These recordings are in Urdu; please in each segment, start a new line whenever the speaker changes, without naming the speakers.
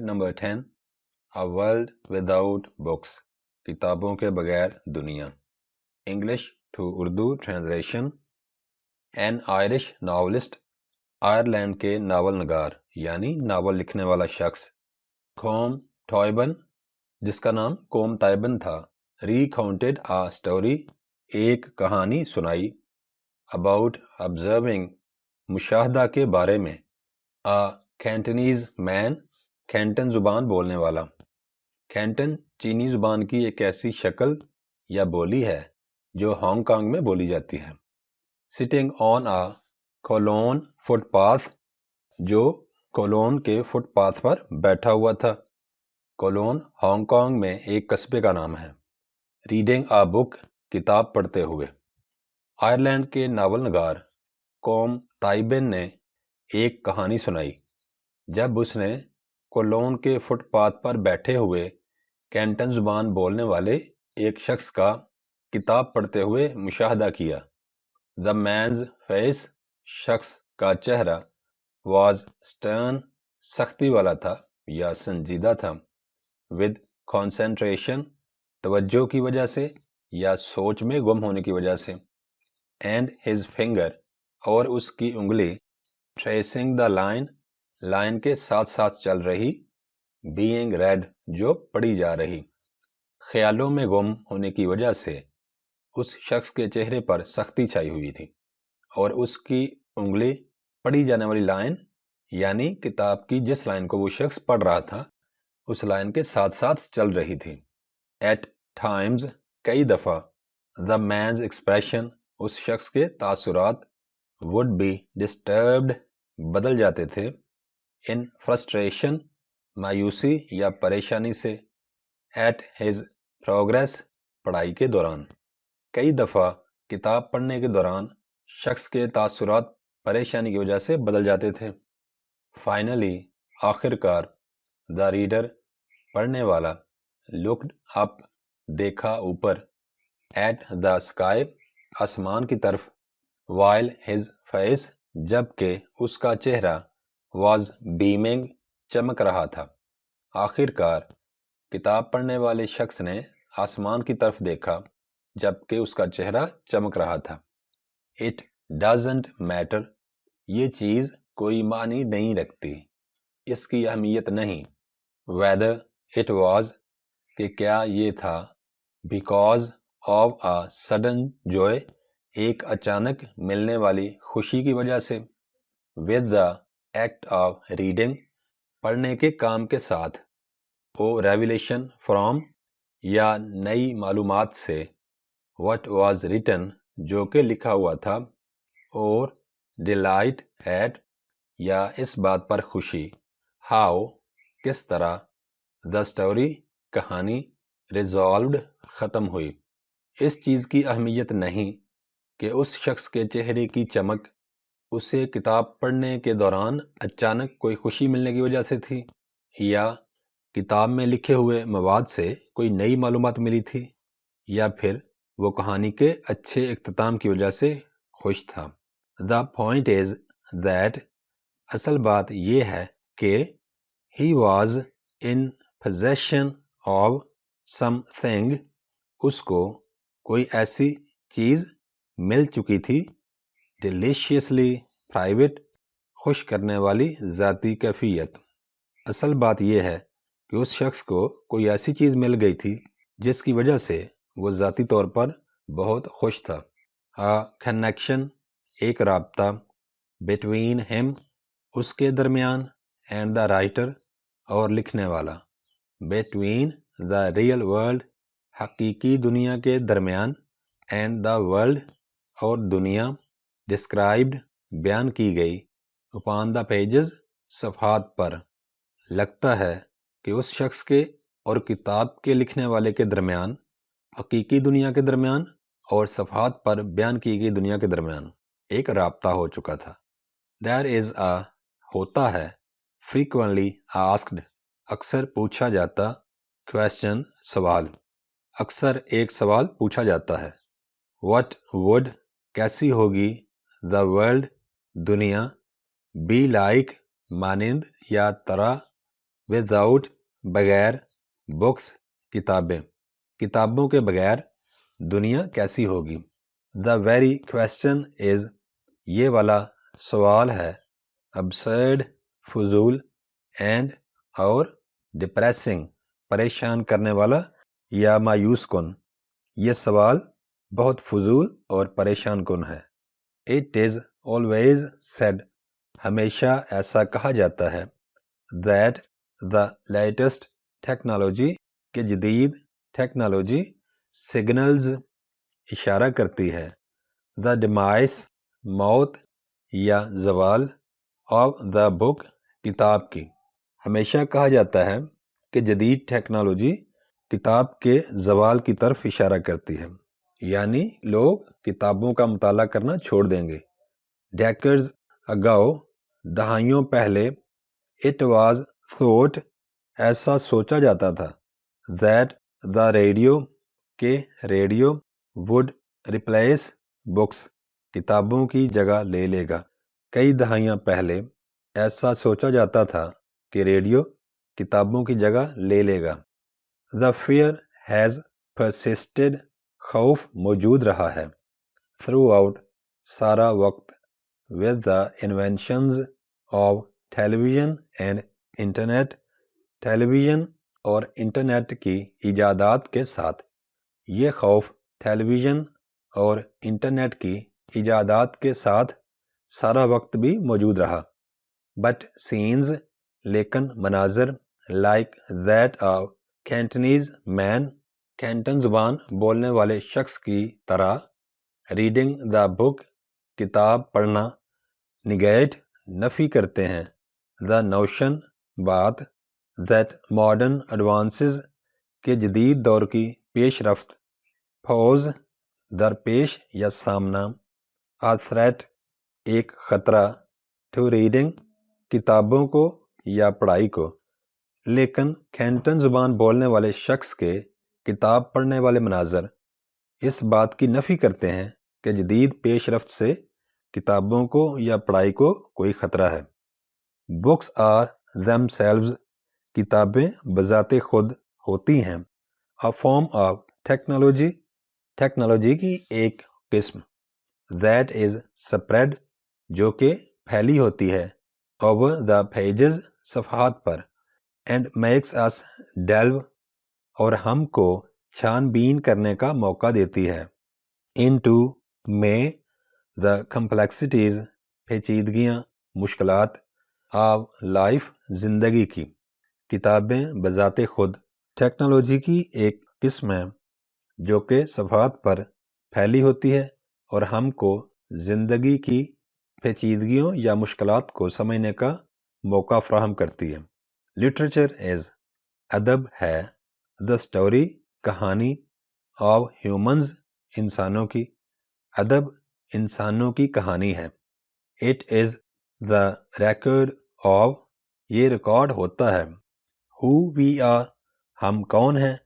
Number 10 A World Without Books کتابوں کے بغیر دنیا English to Urdu translation An Irish novelist Ireland کے ناول نگار یعنی ناول لکھنے والا شخص کوم ٹوائبن جس کا نام کوم تائبن تھا recounted a story ایک کہانی سنائی about observing مشاہدہ کے بارے میں a Cantonese man کینٹن زبان بولنے والا کینٹن چینی زبان کی ایک ایسی شکل یا بولی ہے جو ہانگ کانگ میں بولی جاتی ہے sitting on a Cologne footpath جو کولون کے فٹ پاتھ پر بیٹھا ہوا تھا کولون ہانگ کانگ میں ایک قصبے کا نام ہے ریڈنگ آ بک کتاب پڑھتے ہوئے آئرلینڈ کے ناول نگار کوم تائبن نے ایک کہانی سنائی جب اس نے کولون کے فٹ پاتھ پر بیٹھے ہوئے کینٹن زبان بولنے والے ایک شخص کا کتاب پڑھتے ہوئے مشاہدہ کیا The man's face شخص کا چہرہ was stern سختی والا تھا یا سنجیدہ تھا with concentration توجہ کی وجہ سے یا سوچ میں گم ہونے کی وجہ سے and his finger اور اس کی انگلی tracing the line لائن کے ساتھ ساتھ چل رہی being read جو پڑھی جا رہی خیالوں میں گم ہونے کی وجہ سے اس شخص کے چہرے پر سختی چھائی ہوئی تھی اور اس کی انگلی پڑھی جانے والی لائن یعنی کتاب کی جس لائن کو وہ شخص پڑھ رہا تھا اس لائن کے ساتھ ساتھ چل رہی تھی ایٹ ٹائمز کئی دفعہ the man's expression اس شخص کے تاثرات would be disturbed بدل جاتے تھے in frustration مایوسی یا پریشانی سے at his progress پڑھائی کے دوران کئی دفعہ کتاب پڑھنے کے دوران شخص کے تاثرات پریشانی کی وجہ سے بدل جاتے تھے فائنلی آخر کار the reader پڑھنے والا looked up دیکھا اوپر at the sky آسمان کی طرف while his face جبکہ اس کا چہرہ was beaming چمک رہا تھا آخر کار کتاب پڑھنے والے شخص نے آسمان کی طرف دیکھا جبکہ اس کا چہرہ چمک رہا تھا It doesn't matter یہ چیز کوئی معنی نہیں رکھتی اس کی اہمیت نہیں whether it was کہ کیا یہ تھا because of a sudden joy ایک اچانک ملنے والی خوشی کی وجہ سے with the act of reading پڑھنے کے کام کے ساتھ او revelation from یا نئی معلومات سے what was written جو کہ لکھا ہوا تھا اور delight at یا اس بات پر خوشی how کس طرح the story کہانی resolved ختم ہوئی اس چیز کی اہمیت نہیں کہ اس شخص کے چہرے کی چمک اسے کتاب پڑھنے کے دوران اچانک کوئی خوشی ملنے کی وجہ سے تھی یا کتاب میں لکھے ہوئے مواد سے کوئی نئی معلومات ملی تھی یا پھر وہ کہانی کے اچھے اختتام کی وجہ سے خوش تھا The point is that اصل بات یہ ہے کہ he was in possession of something اس کو کوئی ایسی چیز مل چکی تھی deliciously private خوش کرنے والی ذاتی کیفیت اصل بات یہ ہے کہ اس شخص کو کوئی ایسی چیز مل گئی تھی جس کی وجہ سے وہ ذاتی طور پر بہت خوش تھا a connection ایک رابطہ between him اس کے درمیان and the writer اور لکھنے والا between the real world حقیقی دنیا کے درمیان and the world اور دنیا described بیان کی گئی upon the pages صفحات پر لگتا ہے کہ اس شخص کے اور کتاب کے لکھنے والے کے درمیان حقیقی دنیا کے درمیان اور صفحات پر بیان کی گئی دنیا کے درمیان ایک رابطہ ہو چکا تھا there is a ہوتا ہے frequently asked اکثر پوچھا جاتا question سوال اکثر ایک سوال پوچھا جاتا ہے what would کیسی ہوگی the world دنیا be like مانند یا طرح وداؤٹ بغیر، بکس کتابیں، کتابوں کے بغیر دنیا کیسی ہوگی؟ دا ویری کویسچن از، یہ والا سوال ہے، ابسرڈ فضول، اینڈ اور ڈپریسنگ پریشان کرنے والا یا مایوس کن، یہ سوال بہت فضول اور پریشان کن ہے۔ اٹ از آلویز سیڈ، ہمیشہ ایسا کہا جاتا ہے، دیٹ دا لیٹسٹ ٹیکنالوجی، کہ جدید ٹیکنالوجی، سگنلز اشارہ کرتی ہے، دا ڈیمائس موت یا زوال، آف دا بک کتاب کی، ہمیشہ کہا جاتا ہے کہ جدید ٹیکنالوجی کتاب کے زوال کی طرف اشارہ کرتی ہے، یعنی لوگ کتابوں کا مطالعہ کرنا چھوڑ دیں گے۔ ڈیکرز اگاؤ، دہائیوں پہلے، اٹ واز تھوٹ، ایسا سوچا جاتا تھا، دیٹ دا ریڈیو، کہ ریڈیو وڈ ریپلیس بکس، کتابوں کی جگہ لے لے گا۔ کئی دہائیاں پہلے ایسا سوچا جاتا تھا کہ ریڈیو کتابوں کی جگہ لے لے گا۔ دا فیئر ہیز پرسسٹڈ، خوف موجود رہا ہے، تھرو آؤٹ، سارا وقت، with the inventions of television and internet, television اور انٹرنیٹ کی ایجادات کے ساتھ، یہ خوف ٹیلی ویژن اور انٹرنیٹ کی ایجادات کے ساتھ سارا وقت بھی موجود رہا۔ بٹ سینز، لیکن مناظر، لائک دیٹ آف کینٹنیز مین، کینٹن زبان بولنے والے شخص کی طرح، ریڈنگ دا بک، کتاب پڑھنا، نگیٹ نفی کرتے ہیں، دا نوشن بات، دیٹ ماڈرن ایڈوانسز، کہ جدید دور کی پیش رفت، پوز درپیش یا سامنا، آ تھریٹ ایک خطرہ، ٹو ریڈنگ کتابوں کو یا پڑھائی کو، لیکن کینٹن زبان بولنے والے شخص کے کتاب پڑھنے والے مناظر اس بات کی نفی کرتے ہیں کہ جدید پیش رفت سے کتابوں کو یا پڑھائی کو کوئی خطرہ ہے۔ بکس آر themselves، کتابیں بذات خود ہوتی ہیں، a form of technology، technology کی ایک قسم، that is spread، جو کہ پھیلی ہوتی ہے، over the pages، صفحات پر، and makes us delve، اور ہم کو چھان بین کرنے کا موقع دیتی ہے، into، میں، the complexities، پیچیدگیاں، مشکلات، of life، زندگی کی۔ کتابیں بذات خود ٹیکنالوجی کی ایک قسم ہے جو کہ صفحات پر پھیلی ہوتی ہے اور ہم کو زندگی کی پیچیدگیوں یا مشکلات کو سمجھنے کا موقع فراہم کرتی ہے۔ لٹریچر از، ادب ہے، دا اسٹوری، کہانی، آف ہیومنز، انسانوں کی، ادب انسانوں کی کہانی ہے۔ It is the record of, یہ ریکارڈ ہوتا ہے، ہو وی آر، ہم کون ہیں،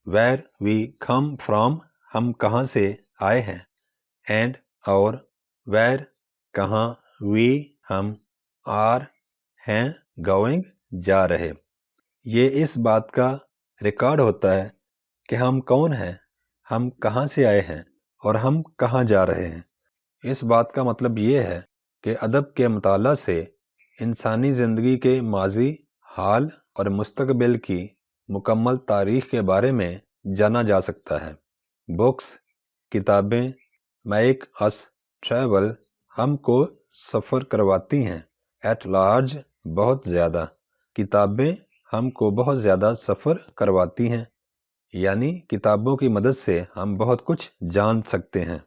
ویر وی کم فرام، ہم کہاں سے آئے ہیں، اینڈ اور، ویر کہاں، وی ہم، آر ہیں، گوئنگ جا رہے۔ یہ اس بات کا ریکارڈ ہوتا ہے کہ ہم کون ہیں، ہم کہاں سے آئے ہیں اور ہم کہاں جا رہے ہیں۔ اس بات کا مطلب یہ ہے کہ ادب کے مطالعہ سے انسانی زندگی کے ماضی، حال اور مستقبل کی مکمل تاریخ کے بارے میں جانا جا سکتا ہے۔ بکس، کتابیں، میک اس ٹریول، ہم کو سفر کرواتی ہیں، ایٹ لارج، بہت زیادہ، کتابیں ہم کو بہت زیادہ سفر کرواتی ہیں، یعنی کتابوں کی مدد سے ہم بہت کچھ جان سکتے ہیں۔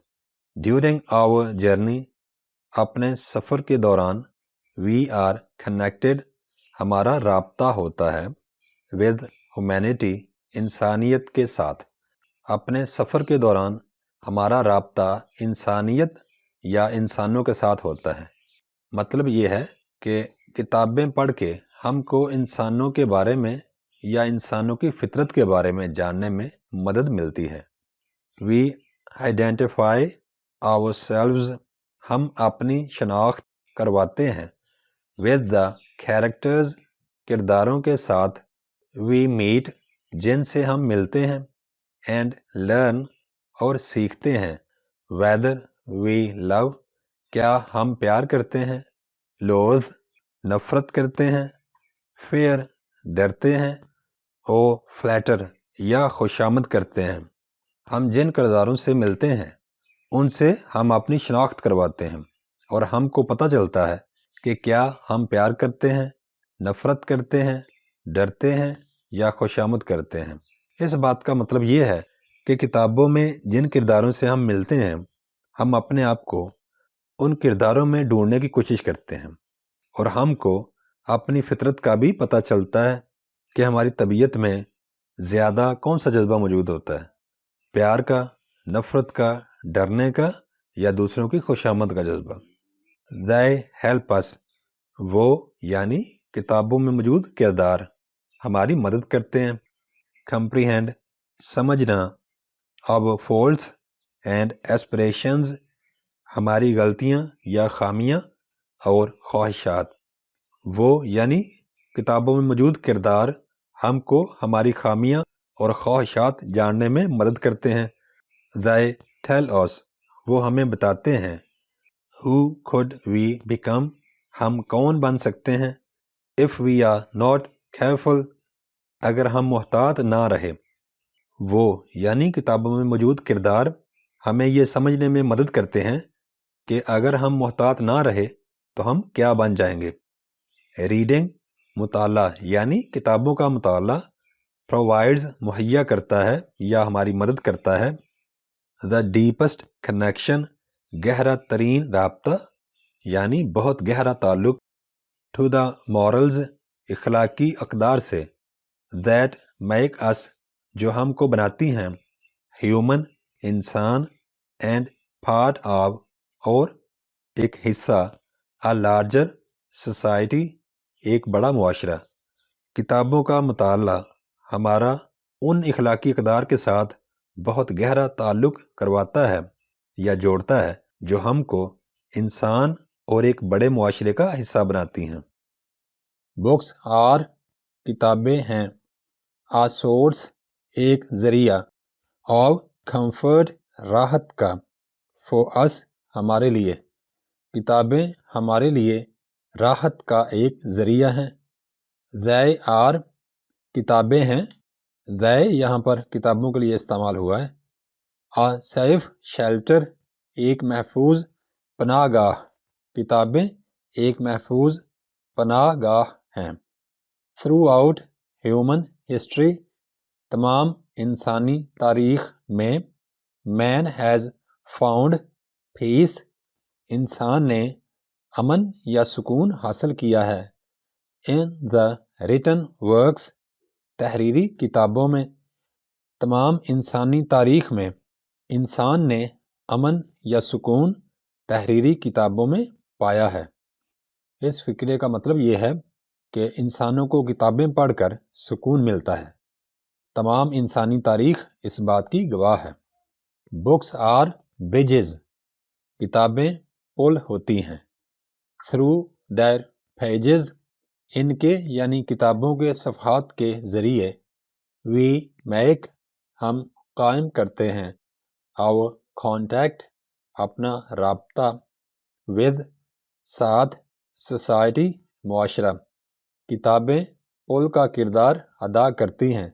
ڈیورنگ آور جرنی، اپنے سفر کے دوران، وی آر کنیکٹڈ، ہمارا رابطہ ہوتا ہے، ود ہیومینٹی، انسانیت کے ساتھ، اپنے سفر کے دوران ہمارا رابطہ انسانیت یا انسانوں کے ساتھ ہوتا ہے۔ مطلب یہ ہے کہ کتابیں پڑھ کے ہم کو انسانوں کے بارے میں یا انسانوں کی فطرت کے بارے میں جاننے میں مدد ملتی ہے۔ وی آئیڈینٹیفائی آور سیلوز، ہم اپنی شناخت کرواتے ہیں، ود دا کیریکٹرز، کرداروں کے ساتھ وی میٹ جن سے ہم ملتے ہیں اینڈ لرن اور سیکھتے ہیں ویدر وی لو کیا ہم پیار کرتے ہیں لوز نفرت کرتے ہیں فیئر ڈرتے ہیں او فلیٹر یا خوشامد کرتے ہیں. ہم جن کرداروں سے ملتے ہیں ان سے ہم اپنی شناخت کرواتے ہیں اور ہم کو پتہ چلتا ہے کہ کیا ہم پیار کرتے ہیں نفرت کرتے ہیں ڈرتے ہیں یا خوشامد کرتے ہیں. اس بات کا مطلب یہ ہے کہ کتابوں میں جن کرداروں سے ہم ملتے ہیں ہم اپنے آپ کو ان کرداروں میں ڈھونڈنے کی کوشش کرتے ہیں اور ہم کو اپنی فطرت کا بھی پتہ چلتا ہے کہ ہماری طبیعت میں زیادہ کون سا جذبہ موجود ہوتا ہے پیار کا نفرت کا ڈرنے کا یا دوسروں کی خوشامد کا جذبہ. they help us وہ یعنی کتابوں میں موجود کردار ہماری مدد کرتے ہیں comprehend سمجھنا our faults and aspirations ہماری غلطیاں یا خامیاں اور خواہشات. وہ یعنی کتابوں میں موجود کردار ہم کو ہماری خامیاں اور خواہشات جاننے میں مدد کرتے ہیں. they tell us وہ ہمیں بتاتے ہیں who could we become ہم کون بن سکتے ہیں if we are not careful اگر ہم محتاط نہ رہے. وہ یعنی کتابوں میں موجود کردار ہمیں یہ سمجھنے میں مدد کرتے ہیں کہ اگر ہم محتاط نہ رہے تو ہم کیا بن جائیں گے. ریڈنگ مطالعہ یعنی کتابوں کا مطالعہ پرووائڈز مہیا کرتا ہے یا ہماری مدد کرتا ہے the deepest connection گہرا ترین رابطہ یعنی بہت گہرا تعلق to the morals اخلاقی اقدار سے that make us جو ہم کو بناتی ہیں human انسان and part of اور ایک حصہ a larger society ایک بڑا معاشرہ. کتابوں کا مطالعہ ہمارا ان اخلاقی اقدار کے ساتھ بہت گہرا تعلق کرواتا ہے یا جوڑتا ہے جو ہم کو انسان اور ایک بڑے معاشرے کا حصہ بناتی ہیں. بکس آر کتابیں ہیں a source ایک ذریعہ of comfort راحت کا for us ہمارے لیے کتابیں ہمارے لیے راحت کا ایک ذریعہ ہیں. they are کتابیں ہیں they یہاں پر کتابوں کے لیے استعمال ہوا ہے. a safe shelter ایک محفوظ پناہ گاہ کتابیں ایک محفوظ پناہ گاہ ہیں. throughout human history تمام انسانی تاریخ میں man has found peace انسان نے امن یا سکون حاصل کیا ہے in the written works تحریری کتابوں میں. تمام انسانی تاریخ میں انسان نے امن یا سکون تحریری کتابوں میں پایا ہے. اس فقرے کا مطلب یہ ہے کہ انسانوں کو کتابیں پڑھ کر سکون ملتا ہے. تمام انسانی تاریخ اس بات کی گواہ ہے. بکس آر bridges کتابیں پل ہوتی ہیں. through their pages ان کے یعنی کتابوں کے صفحات کے ذریعے we make ہم قائم کرتے ہیں our contact اپنا رابطہ with ساتھ society معاشرہ. کتابیں پل کا کردار ادا کرتی ہیں.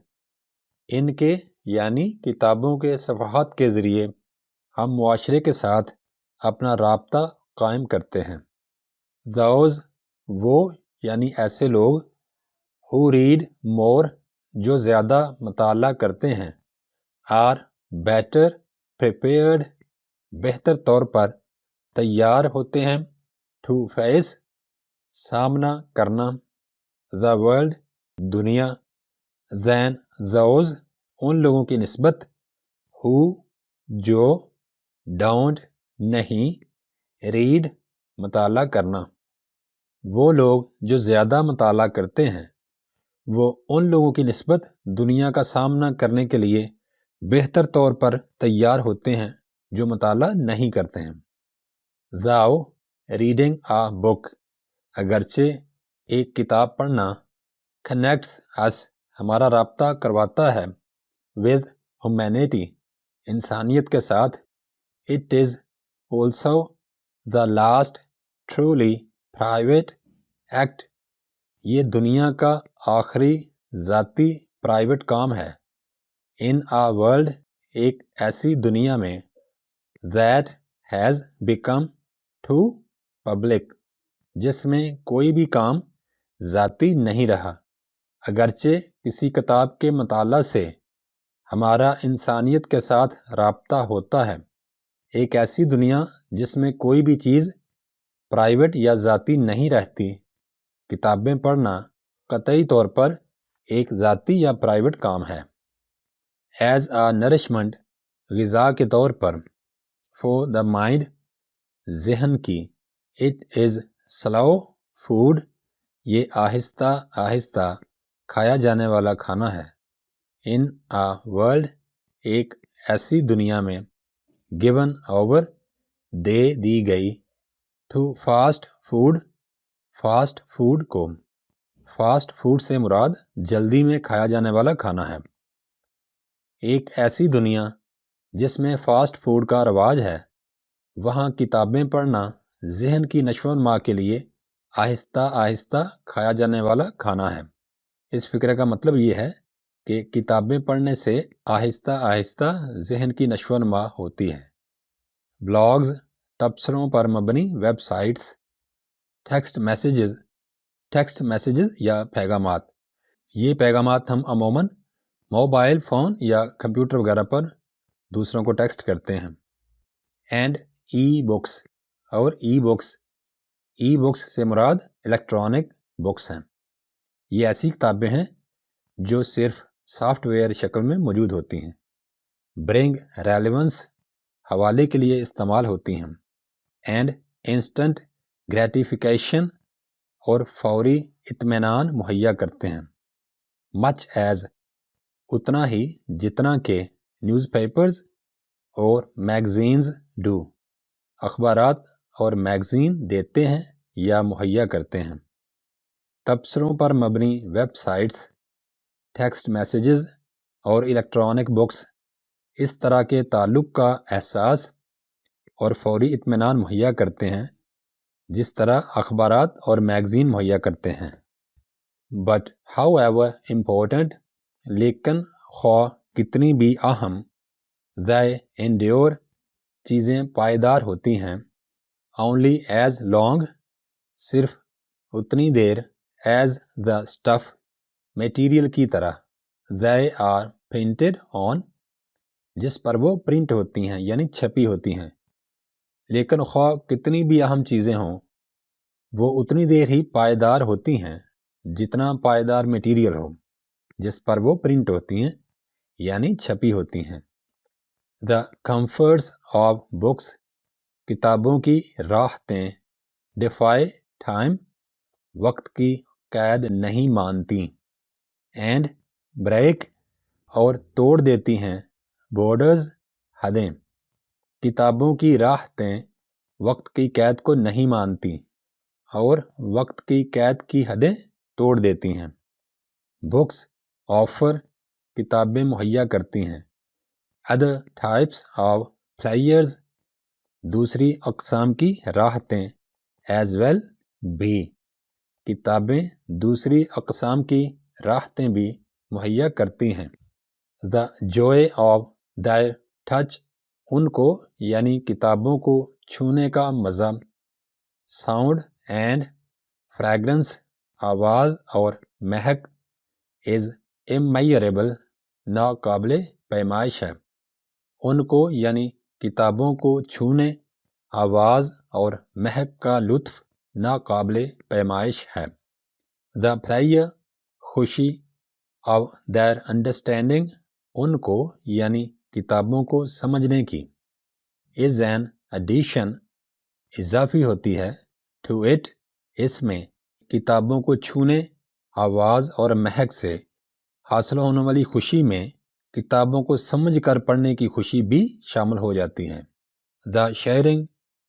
ان کے یعنی کتابوں کے صفحات کے ذریعے ہم معاشرے کے ساتھ اپنا رابطہ قائم کرتے ہیں. those وہ یعنی ایسے لوگ who read more جو زیادہ مطالعہ کرتے ہیں are better prepared بہتر طور پر تیار ہوتے ہیں to face سامنا کرنا the world دنیا than those ان لوگوں کی نسبت who جو don't نہیں read مطالعہ کرنا. وہ لوگ جو زیادہ مطالعہ کرتے ہیں وہ ان لوگوں کی نسبت دنیا کا سامنا کرنے کے لیے بہتر طور پر تیار ہوتے ہیں جو مطالعہ نہیں کرتے ہیں. thou reading a book اگرچہ ایک کتاب پڑھنا connects us ہمارا رابطہ کرواتا ہے with humanity انسانیت کے ساتھ. It is also the last truly private act یہ دنیا کا آخری ذاتی پرائیویٹ کام ہے. In a world ایک ایسی دنیا میں that has become too public جس میں کوئی بھی کام ذاتی نہیں رہا. اگرچہ کسی کتاب کے مطالعہ سے ہمارا انسانیت کے ساتھ رابطہ ہوتا ہے، ایک ایسی دنیا جس میں کوئی بھی چیز پرائیویٹ یا ذاتی نہیں رہتی، کتابیں پڑھنا قطعی طور پر ایک ذاتی یا پرائیویٹ کام ہے. ایز آ نرشمنٹ غذا کے طور پر، فور دا مائنڈ ذہن کی، اٹ از سلو فوڈ یہ آہستہ آہستہ کھایا جانے والا کھانا ہے. ان آ ورلڈ ایک ایسی دنیا میں، گیون اوور دے دی گئی، to fast food fast food کو، فاسٹ فوڈ سے مراد جلدی میں کھایا جانے والا کھانا ہے. ایک ایسی دنیا جس میں فاسٹ فوڈ کا رواج ہے، وہاں کتابیں پڑھنا ذہن کی نشو و نما کے لیے آہستہ آہستہ کھایا جانے والا کھانا ہے. اس فکرے کا مطلب یہ ہے کہ کتابیں پڑھنے سے آہستہ آہستہ ذہن کی نشو و نما ہوتی ہے. بلاگز تبصروں پر مبنی ویب سائٹس. ٹیکسٹ میسیجز یا پیغامات. یہ پیغامات ہم عموماً موبائل فون یا کمپیوٹر وغیرہ پر دوسروں کو ٹیکسٹ کرتے ہیں. اینڈ ای بکس اور ای بکس سے مراد الیکٹرانک بکس ہیں. یہ ایسی کتابیں ہیں جو صرف سافٹ ویئر شکل میں موجود ہوتی ہیں. برنگ ریلیونس حوالے کے لیے استعمال ہوتی ہیں. اینڈ انسٹنٹ گریٹیفیکیشن اور فوری اطمینان مہیا کرتے ہیں. مچ ایز اتنا ہی جتنا کہ نیوز پیپرز اور میگزینز ڈو اخبارات اور میگزین دیتے ہیں یا مہیا کرتے ہیں. تبصروں پر مبنی ویب سائٹس، ٹیکسٹ میسیجز اور الیکٹرانک بکس اس طرح کے تعلق کا احساس اور فوری اطمینان مہیا کرتے ہیں جس طرح اخبارات اور میگزین مہیا کرتے ہیں. بٹ ہاؤ ایور امپورٹنٹ لیکن خواہ کتنی بھی اہم، they endure چیزیں پائیدار ہوتی ہیں. only as long صرف اتنی دیر as the stuff میٹیریل کی طرح they are printed on جس پر وہ پرنٹ ہوتی ہیں یعنی چھپی ہوتی ہیں. لیکن خواہ کتنی بھی اہم چیزیں ہوں، وہ اتنی دیر ہی پائیدار ہوتی ہیں جتنا پائیدار میٹیریل ہو جس پر وہ پرنٹ ہوتی ہیں یعنی چھپی ہوتی ہیں. The comforts of books کتابوں کی راحتیں defy time وقت کی قید نہیں مانتی. And break اور توڑ دیتی ہیں borders حدیں. کتابوں کی راحتیں وقت کی قید کو نہیں مانتی اور وقت کی قید کی حدیں توڑ دیتی ہیں. Books offer کتابیں مہیا کرتی ہیں. Other types of pleasures دوسری اقسام کی راحتیں as well بھی کتابیں دوسری اقسام کی راحتیں بھی مہیا کرتی ہیں. The joy of their touch ان کو یعنی کتابوں کو چھونے کا مزہ. Sound and fragrance آواز اور مہک is immeasurable ناقابل پیمائش ہے. ان کو یعنی کتابوں کو چھونے، آواز اور مہک کا لطف ناقابل پیمائش ہے. The pleasure خوشی of their understanding ان کو یعنی کتابوں کو سمجھنے کی is an addition اضافی ہوتی ہے to it اس میں کتابوں کو چھونے، آواز اور مہک سے حاصل ہونے والی خوشی میں کتابوں کو سمجھ کر پڑھنے کی خوشی بھی شامل ہو جاتی ہے. The sharing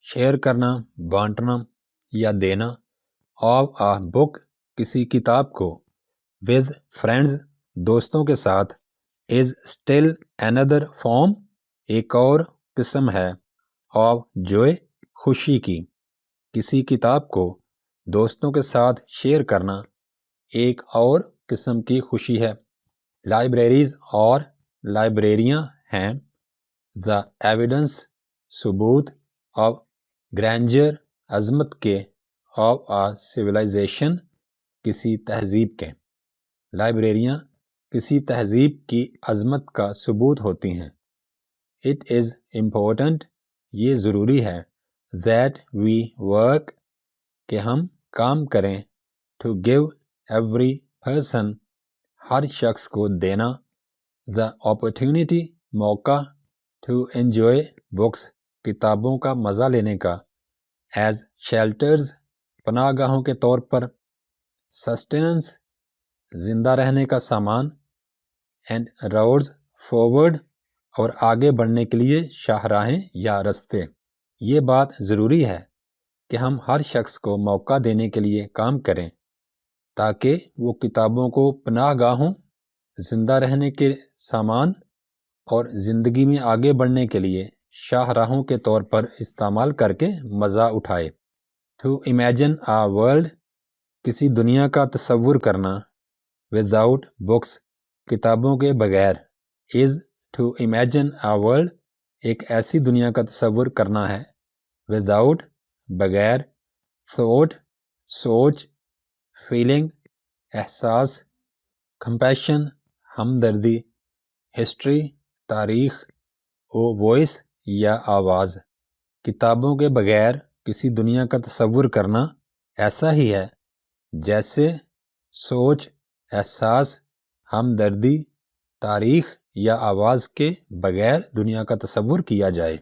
شیئر کرنا، بانٹنا یا دینا of a book کسی کتاب کو with friends دوستوں کے ساتھ is still another form ایک اور قسم ہے of joy خوشی کی. کسی کتاب کو دوستوں کے ساتھ شیئر کرنا ایک اور قسم کی خوشی ہے. لائبریریز اور لائبریریاں ہیں. the evidence ثبوت of grandeur عظمت کے of a civilization کسی تہذیب کے. لائبریریاں کسی تہذیب کی عظمت کا ثبوت ہوتی ہیں. It is important یہ ضروری ہے that we work کہ ہم کام کریں to give every person ہر شخص کو دینا the opportunity موقع to enjoy books کتابوں کا مزہ لینے کا as shelters پناہ گاہوں کے طور پر sustenance زندہ رہنے کا سامان and roads forward اور آگے بڑھنے کے لیے شاہراہیں یا رستے. یہ بات ضروری ہے کہ ہم ہر شخص کو موقع دینے کے لیے کام کریں تاکہ وہ کتابوں کو پناہ گاہوں زندہ رہنے کے سامان اور زندگی میں آگے بڑھنے کے لیے شاہراہوں کے طور پر استعمال کر کے مزہ اٹھائے. To imagine a world کسی دنیا کا تصور کرنا without books کتابوں کے بغیر is to imagine a world ایک ایسی دنیا کا تصور کرنا ہے without بغیر thought سوچ feeling احساس compassion ہمدردی history تاریخ voice یا آواز. کتابوں کے بغیر کسی دنیا کا تصور کرنا ایسا ہی ہے جیسے سوچ احساس ہمدردی تاریخ یا آواز کے بغیر دنیا کا تصور کیا جائے.